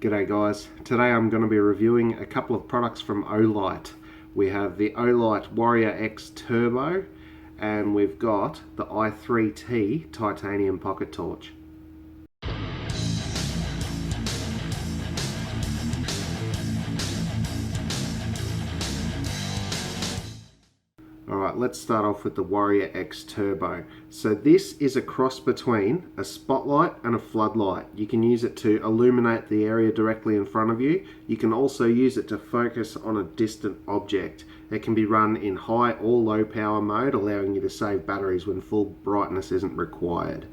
G'day guys, today I'm going to be reviewing a couple of products from Olight. We have the Olight Warrior X Turbo and we've got the i3T titanium pocket torch. Alright, let's start off with the Warrior X Turbo. So this is a cross between a spotlight and a floodlight. You can use it to illuminate the area directly in front of you. You can also use it to focus on a distant object. It can be run in high or low power mode, allowing you to save batteries when full brightness isn't required.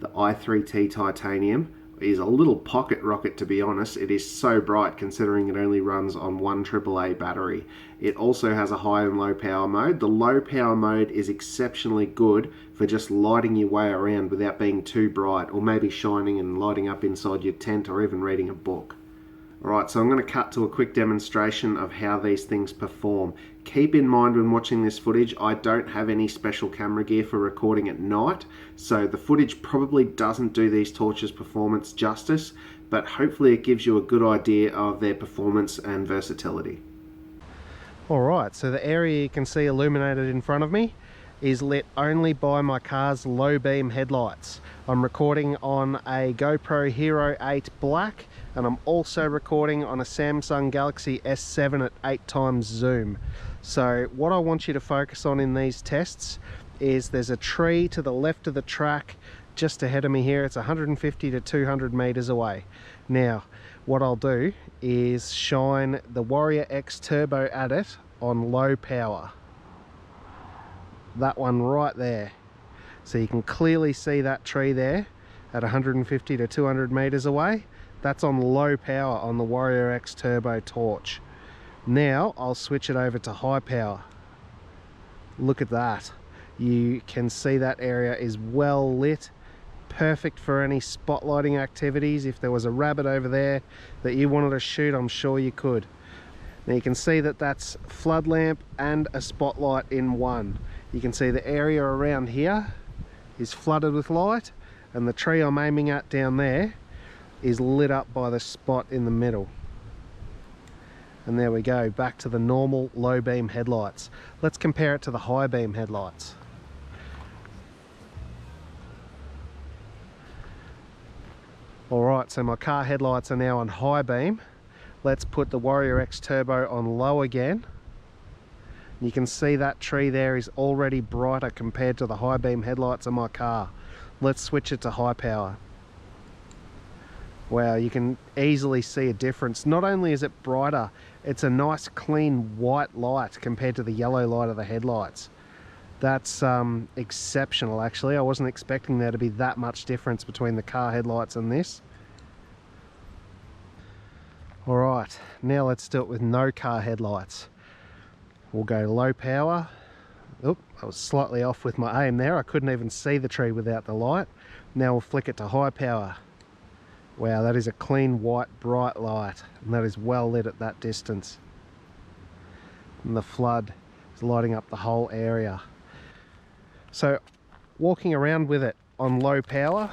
The i3T titanium is a little pocket rocket, to be honest. It is so bright considering it only runs on one AAA battery. It also has a high and low power mode. The low power mode is exceptionally good for just lighting your way around without being too bright, or maybe shining and lighting up inside your tent or even reading a book. Alright, so I'm going to cut to a quick demonstration of how these things perform. Keep in mind when watching this footage, I don't have any special camera gear for recording at night, so the footage probably doesn't do these torches' performance justice, but hopefully it gives you a good idea of their performance and versatility. Alright, so the area you can see illuminated in front of me is lit only by my car's low beam headlights. I'm recording on a GoPro Hero 8 Black, and I'm also recording on a Samsung Galaxy S7 at 8x zoom. So what I want you to focus on in these tests is there's a tree to the left of the track just ahead of me here. It's 150 to 200 meters away. Now what I'll do is shine the Warrior X Turbo at it on low power. That one right there. So you can clearly see that tree there at 150 to 200 meters away. That's on low power on the Warrior X Turbo torch. Now I'll switch it over to high power. Look at that. You can see that area is well lit. Perfect for any spotlighting activities. If there was a rabbit over there that you wanted to shoot, I'm sure you could. Now you can see that that's flood lamp and a spotlight in one. You can see the area around here is flooded with light, and the tree I'm aiming at down there is lit up by the spot in the middle. And there we go, back to the normal low beam headlights. Let's compare it to the high beam headlights. Alright, so my car headlights are now on high beam. Let's put the Warrior X Turbo on low again. You can see that tree there is already brighter compared to the high beam headlights of my car. Let's switch it to high power. Wow, you can easily see a difference. Not only is it brighter, it's a nice clean white light compared to the yellow light of the headlights. That's exceptional actually. I wasn't expecting there to be that much difference between the car headlights and this. Alright, now let's do it with no car headlights. We'll go low power. Oop, I was slightly off with my aim there. I couldn't even see the tree without the light. Now we'll flick it to high power. Wow, that is a clean white bright light, and that is well lit at that distance. And the flood is lighting up the whole area. So walking around with it on low power,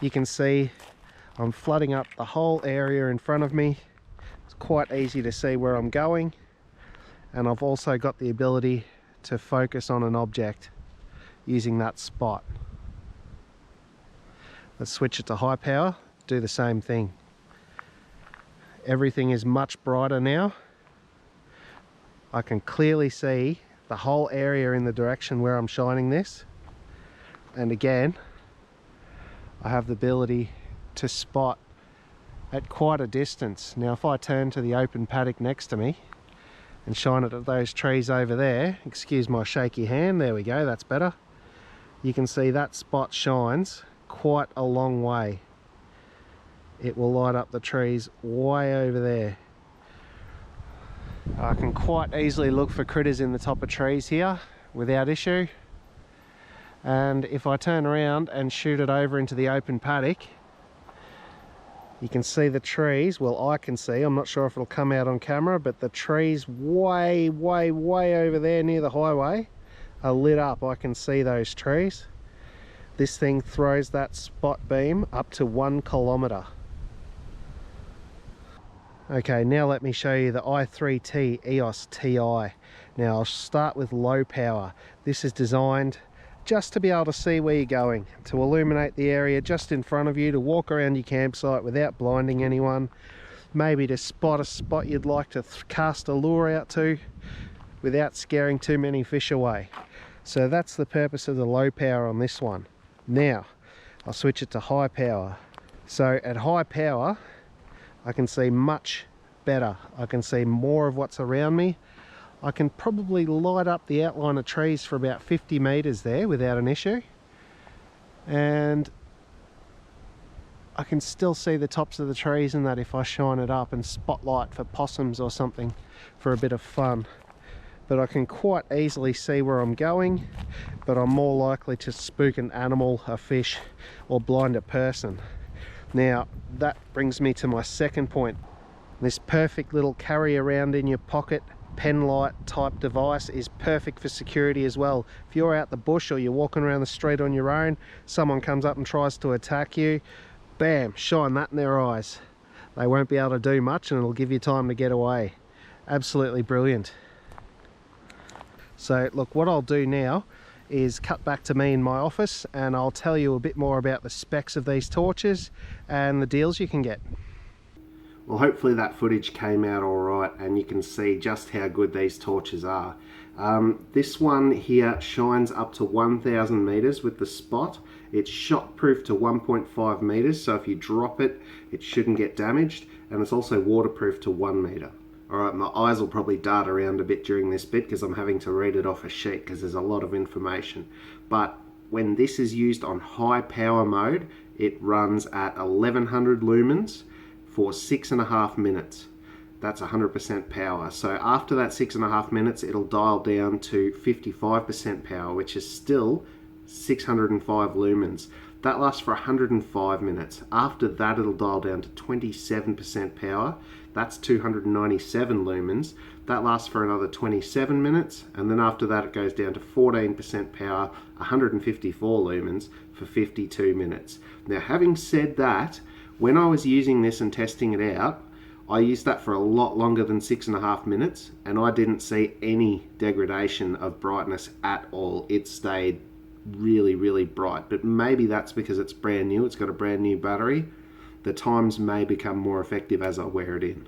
you can see I'm flooding up the whole area in front of me. It's quite easy to see where I'm going, and I've also got the ability to focus on an object using that spot. Let's switch it to high power, do the same thing. Everything is much brighter now. I can clearly see the whole area in the direction where I'm shining this. And again, I have the ability to spot at quite a distance. Now if I turn to the open paddock next to me and shine it at those trees over there, excuse my shaky hand, there we go, that's better. You can see that spot shines quite a long way. It will light up the trees way over there. I can quite easily look for critters in the top of trees here without issue. And if I turn around and shoot it over into the open paddock, you can see the trees. Well, I can see, I'm not sure if it'll come out on camera, but the trees way over there near the highway are lit up. I can see those trees. This thing throws that spot beam up to 1 kilometer. Okay, now let me show you the i3T EOS Ti. Now I'll start with low power. This is designed just to be able to see where you're going, to illuminate the area just in front of you, to walk around your campsite without blinding anyone, maybe to spot a spot you'd like to cast a lure out to without scaring too many fish away. So that's the purpose of the low power on this one. Now I'll switch it to high power. So at high power I can see much better. I can see more of what's around me. I can probably light up the outline of trees for about 50 meters there without an issue. And I can still see the tops of the trees and that if I shine it up and spotlight for possums or something for a bit of fun. But I can quite easily see where I'm going, but I'm more likely to spook an animal, a fish, or blind a person. Now that brings me to my second point. This perfect little carry around in your pocket pen light type device is perfect for security as well. If you're out the bush or you're walking around the street on your own, someone comes up and tries to attack you, bam, shine that in their eyes. They won't be able to do much and it'll give you time to get away. Absolutely brilliant. So look, what I'll do now is cut back to me in my office and I'll tell you a bit more about the specs of these torches and the deals you can get. Well, hopefully that footage came out all right and you can see just how good these torches are. This one here shines up to 1,000 meters with the spot. It's shockproof to 1.5 meters, so if you drop it, it shouldn't get damaged, and it's also waterproof to 1 meter. Alright, my eyes will probably dart around a bit during this bit because I'm having to read it off a sheet because there's a lot of information. But when this is used on high power mode, it runs at 1100 lumens for 6.5 minutes. That's 100% power. So after that 6.5 minutes, it'll dial down to 55% power, which is still 605 lumens. That lasts for 105 minutes. After that, it'll dial down to 27% power. That's 297 lumens. That lasts for another 27 minutes. And then after that, it goes down to 14% power, 154 lumens for 52 minutes. Now, having said that, when I was using this and testing it out, I used that for a lot longer than 6.5 minutes, and I didn't see any degradation of brightness at all. It stayed really, really bright, but maybe that's because it's brand new, it's got a brand new battery. The times may become more effective as I wear it in.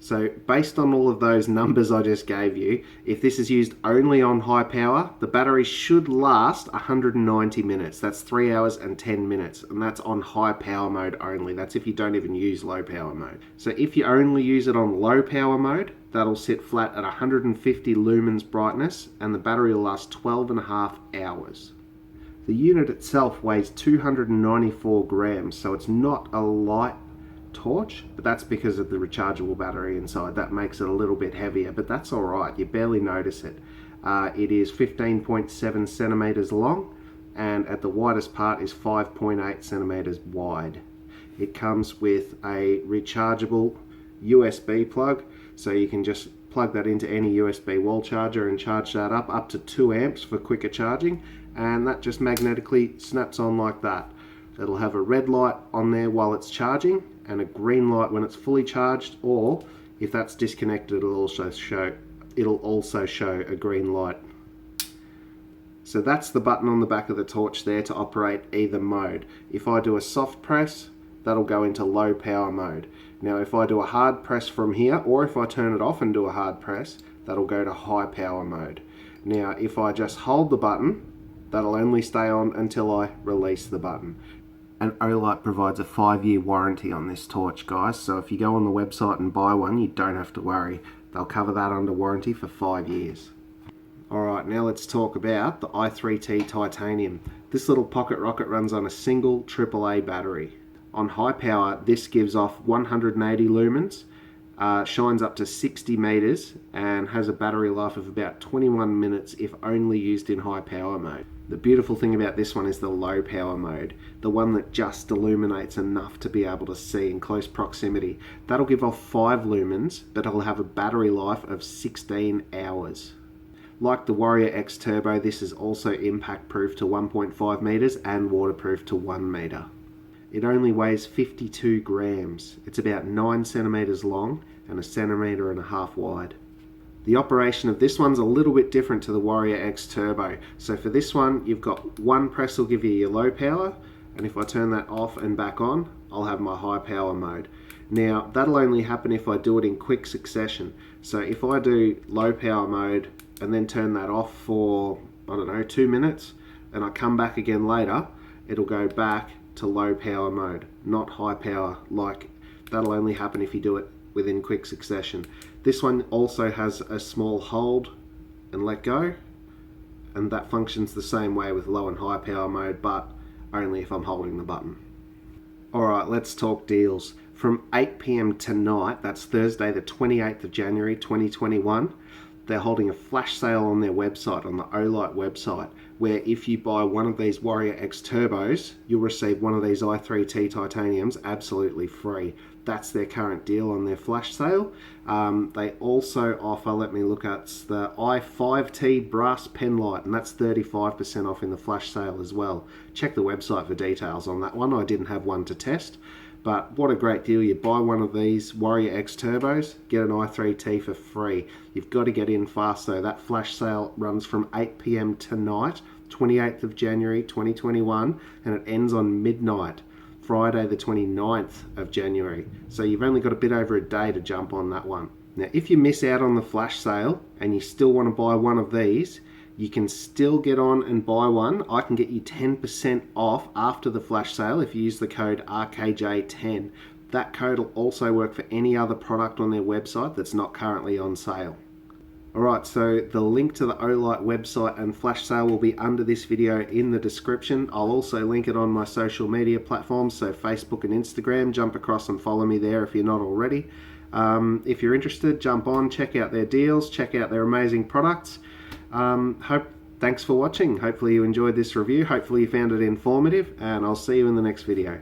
So based on all of those numbers I just gave you, if this is used only on high power, the battery should last 190 minutes. That's 3 hours and 10 minutes, and that's on high power mode only. That's if you don't even use low power mode. So if you only use it on low power mode, that'll sit flat at 150 lumens brightness, and the battery will last 12.5 hours. The unit itself weighs 294 grams, so it's not a light torch, but that's because of the rechargeable battery inside. That makes it a little bit heavier, but that's all right. You barely notice it. It is 15.7 centimeters long, and at the widest part is 5.8 centimeters wide. It comes with a rechargeable USB plug, so you can just plug that into any USB wall charger and charge that up to 2 amps for quicker charging, and that just magnetically snaps on like that. It'll have a red light on there while it's charging and a green light when it's fully charged, or if that's disconnected, it'll also show a green light. So that's the button on the back of the torch there to operate either mode. If I do a soft press, that'll go into low power mode. Now if I do a hard press from here, or if I turn it off and do a hard press, that'll go to high power mode. Now if I just hold the button, that'll only stay on until I release the button. And Olight provides a 5-year warranty on this torch, guys, so if you go on the website and buy one, you don't have to worry. They'll cover that under warranty for 5 years. Alright, now let's talk about the i3T titanium. This little pocket rocket runs on a single AAA battery. On high power, this gives off 180 lumens, shines up to 60 meters, and has a battery life of about 21 minutes if only used in high power mode. The beautiful thing about this one is the low power mode, the one that just illuminates enough to be able to see in close proximity. That'll give off 5 lumens, but it'll have a battery life of 16 hours. Like the Warrior X Turbo, this is also impact proof to 1.5 meters and waterproof to 1 meter. It only weighs 52 grams. It's about 9 centimeters long and 1.5 centimeters wide. The operation of this one's a little bit different to the Warrior X Turbo. So for this one, you've got one press will give you your low power, and if I turn that off and back on, I'll have my high power mode. Now, that'll only happen if I do it in quick succession. So if I do low power mode and then turn that off for, I don't know, 2 minutes, and I come back again later, it'll go back to low power mode, not high power. Like, that'll only happen if you do it within quick succession. This one also has a small hold and let go, and that functions the same way with low and high power mode, but only if I'm holding the button. Alright, let's talk deals. From 8 p.m. tonight, that's Thursday the 28th of January 2021, they're holding a flash sale on their website, on the Olight website, where if you buy one of these Warrior X Turbos, you'll receive one of these i3T titaniums absolutely free. That's their current deal on their flash sale. They also offer, let me look at the i3T brass pen light, and that's 35% off in the flash sale as well. Check the website for details on that one. I didn't have one to test, but what a great deal. You buy one of these Warrior X Turbos, get an i3T for free. You've got to get in fast though. That flash sale runs from 8 p.m. tonight, 28th of January 2021, and it ends on midnight, Friday the 29th of January. So you've only got a bit over a day to jump on that one. Now, if you miss out on the flash sale and you still want to buy one of these, you can still get on and buy one. I can get you 10% off after the flash sale if you use the code RKJ10. That code will also work for any other product on their website that's not currently on sale. Alright, so the link to the Olight website and flash sale will be under this video in the description. I'll also link it on my social media platforms, so Facebook and Instagram. Jump across and follow me there if you're not already. If you're interested, jump on, check out their deals, check out their amazing products. Thanks for watching. Hopefully you enjoyed this review. Hopefully you found it informative, and I'll see you in the next video.